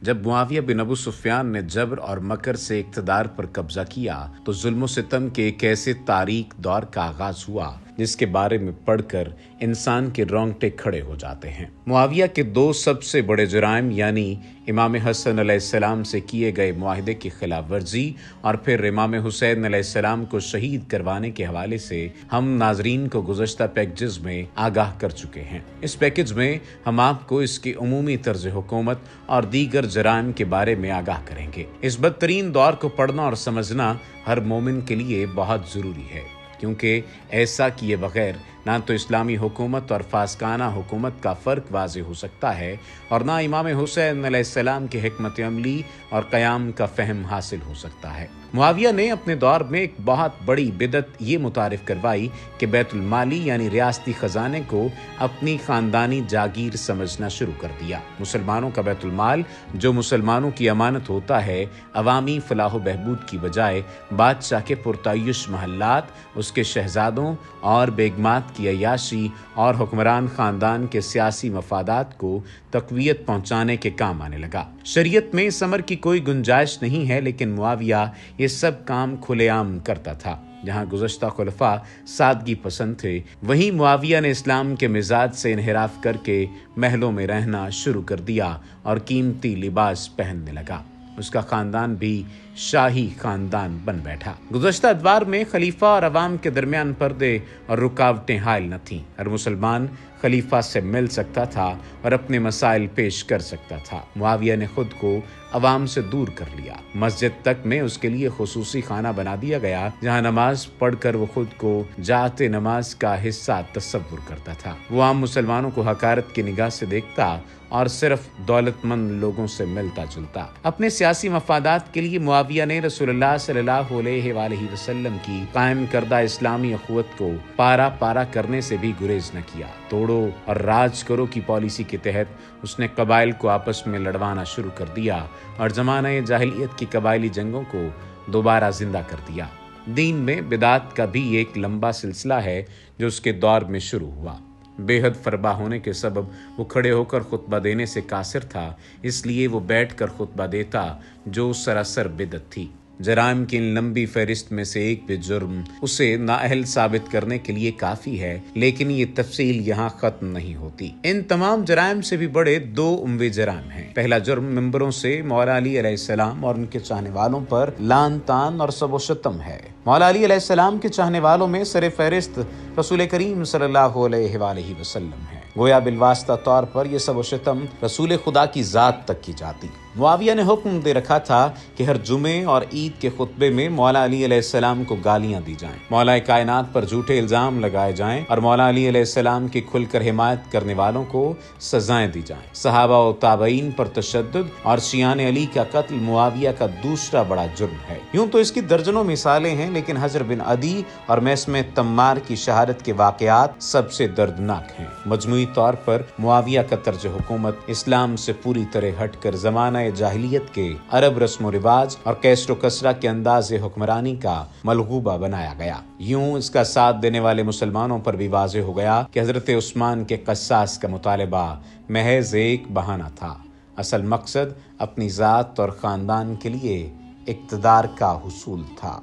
جب معاویہ بن ابو سفیان نے جبر اور مکر سے اقتدار پر قبضہ کیا تو ظلم و ستم کے ایک ایسے تاریک دور کا آغاز ہوا جس کے بارے میں پڑھ کر انسان کے رونگٹے کھڑے ہو جاتے ہیں۔ معاویہ کے دو سب سے بڑے جرائم یعنی امام حسن علیہ السلام سے کیے گئے معاہدے کی خلاف ورزی اور پھر امام حسین علیہ السلام کو شہید کروانے کے حوالے سے ہم ناظرین کو گزشتہ پیکجز میں آگاہ کر چکے ہیں۔ اس پیکج میں ہم آپ کو اس کی عمومی طرز حکومت اور دیگر جرائم کے بارے میں آگاہ کریں گے۔ اس بدترین دور کو پڑھنا اور سمجھنا ہر مومن کے لیے بہت ضروری ہے، کیونکہ ایسا کیے بغیر نہ تو اسلامی حکومت اور فاسقانہ حکومت کا فرق واضح ہو سکتا ہے اور نہ امام حسین علیہ السلام کی حکمت عملی اور قیام کا فہم حاصل ہو سکتا ہے۔ معاویہ نے اپنے دور میں ایک بہت بڑی بدعت یہ متعارف کروائی کہ بیت المالی یعنی ریاستی خزانے کو اپنی خاندانی جاگیر سمجھنا شروع کر دیا۔ مسلمانوں کا بیت المال جو مسلمانوں کی امانت ہوتا ہے، عوامی فلاح و بہبود کی بجائے بادشاہ کے پرتعیش محلات، اس کے شہزادوں اور بیگمات کی عیاشی اور حکمران خاندان کے سیاسی مفادات کو تقویت پہنچانے کے کام آنے لگا۔ شریعت میں اس امر کی کوئی گنجائش نہیں ہے، لیکن معاویہ یہ سب کام کھلے عام کرتا تھا۔ جہاں گزشتہ خلفاء سادگی پسند تھے، وہیں معاویہ نے اسلام کے مزاج سے انحراف کر کے محلوں میں رہنا شروع کر دیا اور قیمتی لباس پہننے لگا۔ اس کا خاندان بھی شاہی خاندان بن بیٹھا۔ گزشتہ ادوار میں خلیفہ اور عوام کے درمیان پردے اور رکاوٹیں حائل نہ تھیں۔ ہر مسلمان خلیفہ سے مل سکتا تھا اور اپنے مسائل پیش کر سکتا تھا۔ معاویہ نے خود کو عوام سے دور کر لیا۔ مسجد تک میں اس کے لیے خصوصی خانہ بنا دیا گیا، جہاں نماز پڑھ کر وہ خود کو جاعت نماز کا حصہ تصور کرتا تھا۔ وہ عام مسلمانوں کو حقارت کی نگاہ سے دیکھتا اور صرف دولت مند لوگوں سے ملتا جلتا۔ اپنے سیاسی مفادات کے لیے معاویہ نے رسول اللہ صلی اللہ علیہ وآلہ وسلم کی قائم کردہ اسلامی اخوت کو پارا پارا کرنے سے بھی گریز نہ کیا۔ توڑو اور راج کرو کی پالیسی کے تحت اس نے قبائل کو آپس میں لڑوانا شروع کر دیا اور زمانہ جاہلیت کی قبائلی جنگوں کو دوبارہ زندہ کر دیا۔ دین میں بدعات کا بھی ایک لمبا سلسلہ ہے جو اس کے دور میں شروع ہوا۔ بے حد فربا ہونے کے سبب وہ کھڑے ہو کر خطبہ دینے سے قاصر تھا، اس لیے وہ بیٹھ کر خطبہ دیتا، جو سراسر بدعت تھی۔ جرائم کی ان لمبی فہرست میں سے ایک بھی جرم اسے نااہل ثابت کرنے کے لیے کافی ہے، لیکن یہ تفصیل یہاں ختم نہیں ہوتی۔ ان تمام جرائم سے بھی بڑے دو عموی جرائم ہیں۔ پہلا جرم ممبروں سے مولا علی علیہ السلام اور ان کے چاہنے والوں پر لعن طعن اور سب و شتم ہے۔ مولا علی علیہ السلام کے چاہنے والوں میں سر فہرست رسول کریم صلی اللہ علیہ وآلہ وسلم ہے۔ گویا بالواسطہ طور پر یہ سب و شتم رسول خدا کی ذات تک کی جاتی۔ معاویہ نے حکم دے رکھا تھا کہ ہر جمعے اور عید کے خطبے میں مولا علی علیہ السلام کو گالیاں دی جائیں، مولا کائنات پر جھوٹے الزام لگائے جائیں اور مولا علی علیہ السلام کی کھل کر حمایت کرنے والوں کو سزائیں دی جائیں۔ صحابہ و تابعین پر تشدد اور شیعان علی کا قتل معاویہ کا دوسرا بڑا جرم ہے۔ یوں تو اس کی درجنوں مثالیں ہیں، لیکن حجر بن عدی اور میثم تمار کی شہادت کے واقعات سب سے دردناک ہیں۔ مجموعی طور پر معاویہ کا طرز حکومت اسلام سے پوری طرح ہٹ کر زمانہ جاہلیت کے عرب رسم و رواج اور کیسر و کسرہ کے انداز حکمرانی کا ملغوبہ بنایا گیا۔ یوں اس کا ساتھ دینے والے مسلمانوں پر بھی واضح ہو گیا کہ حضرت عثمان کے قصاص کا مطالبہ محض ایک بہانہ تھا، اصل مقصد اپنی ذات اور خاندان کے لیے اقتدار کا حصول تھا۔